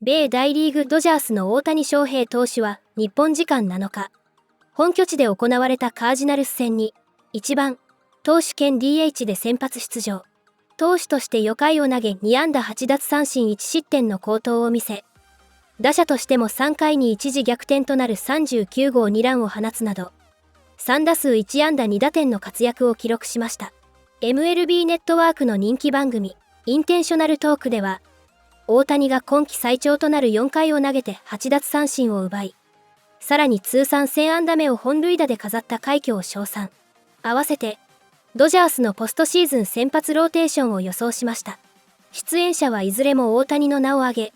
米大リーグドジャースの大谷翔平投手は日本時間7日、本拠地で行われたカージナルス戦に1番投手兼 DH で先発出場。投手として4回を投げ2安打8奪三振1失点の好投を見せ、打者としても3回に一時逆転となる39号2ランを放つなど、3打数1安打2打点の活躍を記録しました。MLB ネットワークの人気番組、インテンショナルトークでは、大谷が今季最長となる4回を投げて8奪三振を奪い、さらに通算1000安打目を本塁打で飾った快挙を称賛。合わせて、ドジャースのポストシーズン先発ローテーションを予想しました。出演者はいずれも大谷の名を挙げ、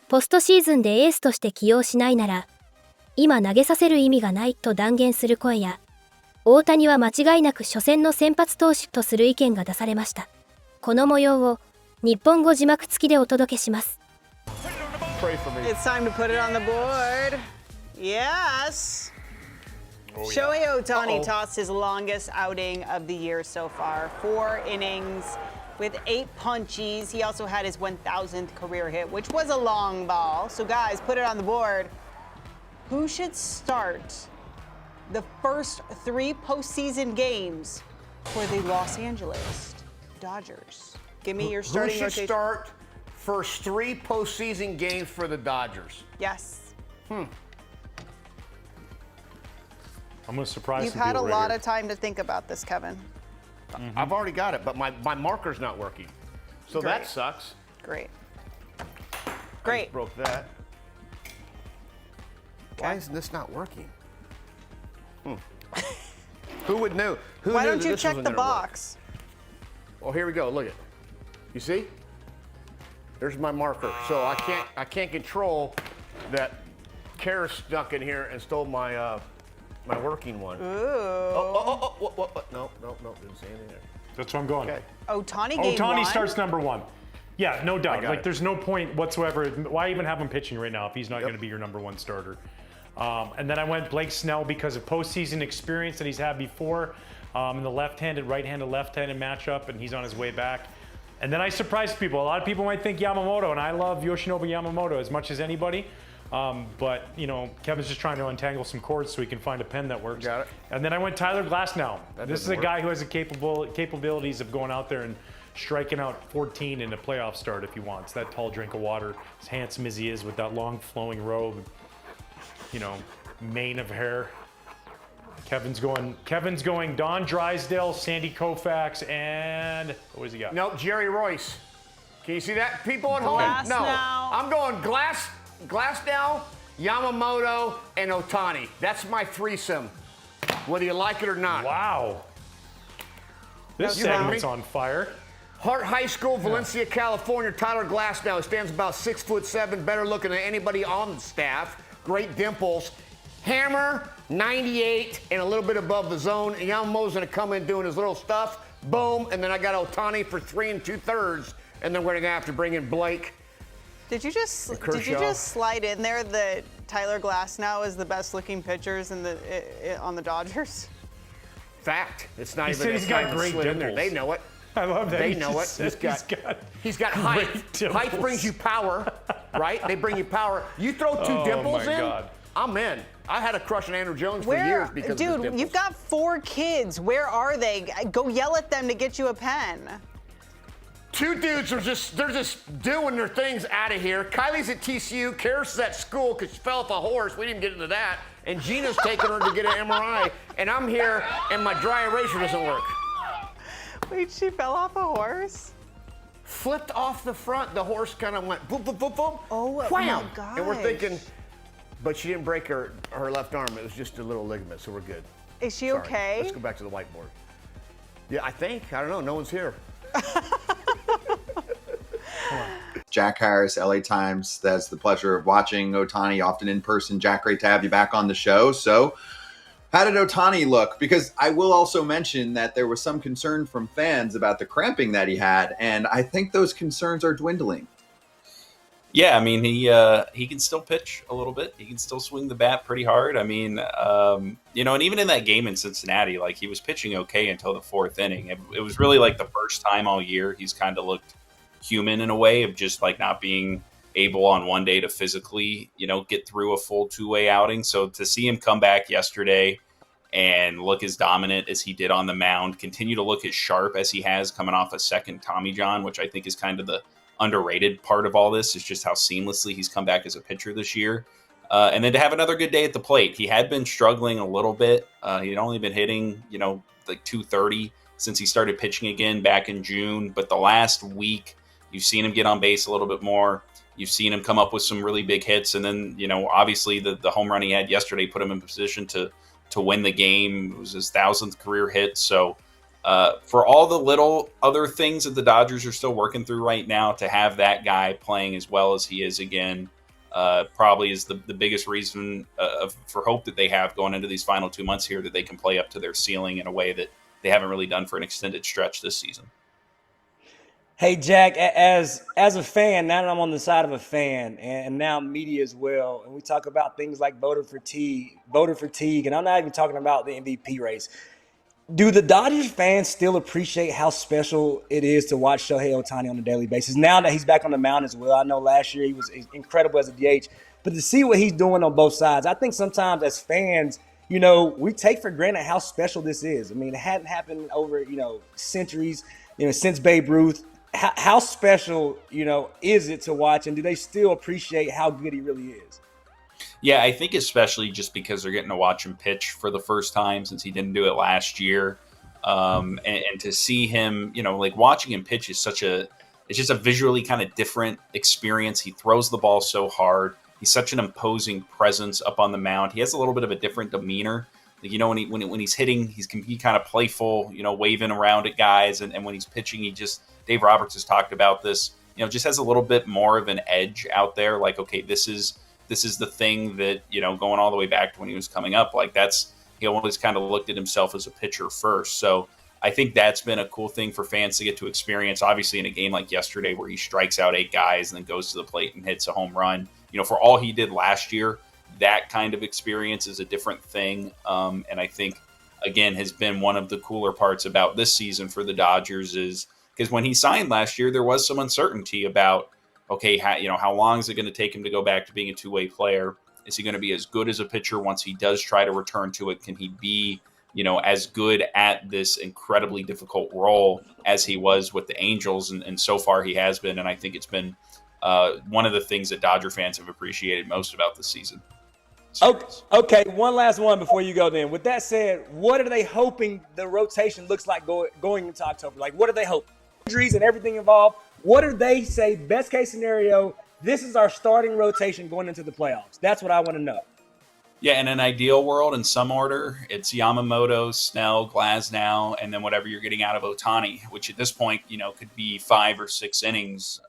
ポストシーズンでエースとして起用しないなら、今投げさせる意味がないと断言する声や、大谷は間違いなく初戦の先発投手とする意見が出されました。この模様を日本語字幕付きでお届けします。It's time to put it on the board. Yes. Shohei Ohtani tossed his longest outing of the year so far. 4 innings with 8 punchies. He also had his 1,000th career hit, which was a long ball. So guys, put it on the board. Who should start the first 3 postseason games for the Los Angeles Dodgers? Give me your starting rotation. Who should start first 3 postseason games for the Dodgers? Yes. I'm going to surprise You've had a lot of time to think about this, Kevin. I've already got it, but my marker's not working. So Great. that sucks. Great. I Great. just broke that. Why isn't this not working? Who would know? Who Why knew don't that you this check wasn't the gonna work? box? Well, here we go. Look it. You see? There's my marker. So I can't control that Kara snuck in here and stole my my working one. Ooh. What? No, didn't say anything there. That's where I'm going. Okay. Ohtani game Ohtani 1. starts number 1. Yeah, no doubt. got Like, it. there's no point whatsoever. Why even have him pitching right now if he's not going to be your number 1 starter? And then I went Blake Snell because of postseason experience that he's had before in the left-handed, right-handed, left-handed matchup, and he's on his way back. And then I surprised people. A lot of people might think Yamamoto, and I love Yoshinobu Yamamoto as much as anybody. But, you know, Kevin's just trying to untangle some cords so he can find a pen that works. Got it. And then I went Tyler Glasnow. This is a doesn't guy who has the capabilities of going out there and striking out 14 in a playoff start if he wants. That tall drink of water, as handsome as he is with that long flowing robe, you know, mane of hair. Kevin's going Don Drysdale, Sandy Koufax, and what does he got? Nope, Jerry Royce. Can you see that? People at home? Glasnow. No. I'm going Glasnow, Yamamoto, and Ohtani. That's my threesome, whether you like it or not. Wow. This You heard segment's me. on fire. Hart High School, Valencia, California. Tyler Glasnow stands about 6'7", better looking than anybody on the staff. Great dimples. Hammer, 98, and a little bit above the zone. And Yamamoto's going to come in doing his little stuff. Boom. And then I got Ohtani for 3 2/3. And then we're going to have to bring in Blake. Did you just slide in there that Tyler Glasnow is the best looking pitchers on the Dodgers? Fact. It's not He even. said he's it's got not even great slid in there. dimples. They know it. I love that. They He know just it. said He's got height. great dimples. Height brings you power, right? They bring you power. You throw 2 dimples my in, God. I'm in. I had a crush on Andrew Jones for years because of his dude, dimples. you've got 4 kids. Where are they? Go yell at them to get you a pen. 2 dudes they're just doing their things out of here. Kylie's at TCU, Karis is at school because she fell off a horse. We didn't get into that. And Gina's taking her to get an MRI. And I'm here and my dry eraser doesn't work. Wait, she fell off a horse? Flipped off the front. The horse kind of went boom, boom, boom, boom. Oh, wham! my gosh. And we're thinking, but she didn't break her left arm. It was just a little ligament, so we're good. Is she Sorry. okay? Let's go back to the whiteboard. Yeah, I think. I don't know. No one's here. Jack Harris, LA Times. That's the pleasure of watching Ohtani often in person. Jack, great to have you back on the show. So, how did Ohtani look? Because I will also mention that there was some concern from fans about the cramping that he had, and I think those concerns are dwindling. Yeah, I mean, he can still pitch a little bit. He can still swing the bat pretty hard. I mean, you know, and even in that game in Cincinnati, like, he was pitching okay until the 4th inning. It was really like the first time all year he's kind of looked human in a way of just like not being able on one day to physically, get through a full two-way outing. So to see him come back yesterday and look as dominant as he did on the mound, continue to look as sharp as he has coming off a second Tommy John, which I think is kind of the underrated part of all this, is just how seamlessly he's come back as a pitcher this year. And then to have another good day at the plate. He had been struggling a little bit. He'd only been hitting, like 230 since he started pitching again back in June. But the last week, you've seen him get on base a little bit more. You've seen him come up with some really big hits. And then, obviously the home run he had yesterday put him in position to win the game. It was his 1,000th career hit. So for all the little other things that the Dodgers are still working through right now, to have that guy playing as well as he is again, probably is the biggest reason for hope that they have going into these final 2 months here, that they can play up to their ceiling in a way that they haven't really done for an extended stretch this season. Hey, Jack, as a fan, now that I'm on the side of a fan and now media as well, and we talk about things like voter fatigue, and I'm not even talking about the MVP race. Do the Dodgers fans still appreciate how special it is to watch Shohei Ohtani on a daily basis now that he's back on the mound as well? I know last year he was incredible as a DH, but to see what he's doing on both sides, I think sometimes as fans, we take for granted how special this is. I mean, it hadn't happened over, centuries, since Babe Ruth. How special, is it to watch, and do they still appreciate how good he really is? Yeah, I think especially just because they're getting to watch him pitch for the first time since he didn't do it last year. And to see him, like watching him pitch is it's just a visually kind of different experience. He throws the ball so hard. He's such an imposing presence up on the mound. He has a little bit of a different demeanor. Like, when he's hitting, he can be kind of playful, waving around at guys. And when he's pitching, Dave Roberts has talked about this, just has a little bit more of an edge out there. Like, okay, this is the thing that, going all the way back to when he was coming up, like he always kind of looked at himself as a pitcher first. So I think that's been a cool thing for fans to get to experience, obviously in a game like yesterday where he strikes out 8 guys and then goes to the plate and hits a home run. For all he did last year, that kind of experience is a different thing. And I think, again, has been one of the cooler parts about this season for the Dodgers, is because when he signed last year, there was some uncertainty about, okay, how long is it going to take him to go back to being a two-way player? Is he going to be as good as a pitcher once he does try to return to it? Can he be, as good at this incredibly difficult role as he was with the Angels? And so far he has been. And I think it's been one of the things that Dodger fans have appreciated most about this season. Okay, one last one before you go then. With that said, what are they hoping the rotation looks like going into October? Like, what are they hoping? Injuries and everything involved. What do they say, best case scenario, this is our starting rotation going into the playoffs? That's what I want to know. Yeah, in an ideal world, in some order, it's Yamamoto, Snell, Glasnow, and then whatever you're getting out of Ohtani, which at this point, could be 5 or 6 innings,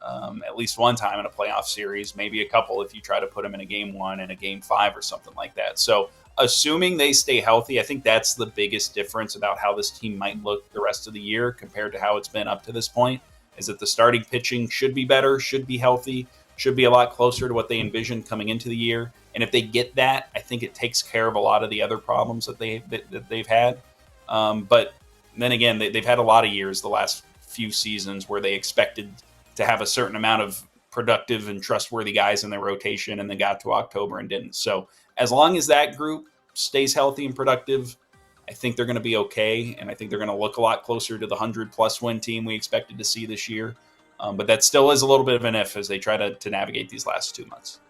at least one time in a playoff series, maybe a couple if you try to put them in a game 1 and a game 5 or something like that. So assuming they stay healthy, I think that's the biggest difference about how this team might look the rest of the year compared to how it's been up to this point, is that the starting pitching should be better, should be healthy, should be a lot closer to what they envisioned coming into the year. And if they get that, I think it takes care of a lot of the other problems that they've had. But then again, they've had a lot of years the last few seasons where they expected to have a certain amount of productive and trustworthy guys in their rotation, and then got to October and didn't. So as long as that group stays healthy and productive, I think they're going to be okay. And I think they're going to look a lot closer to the 100-plus win team we expected to see this year. But that still is a little bit of an if as they try to navigate these last 2 months.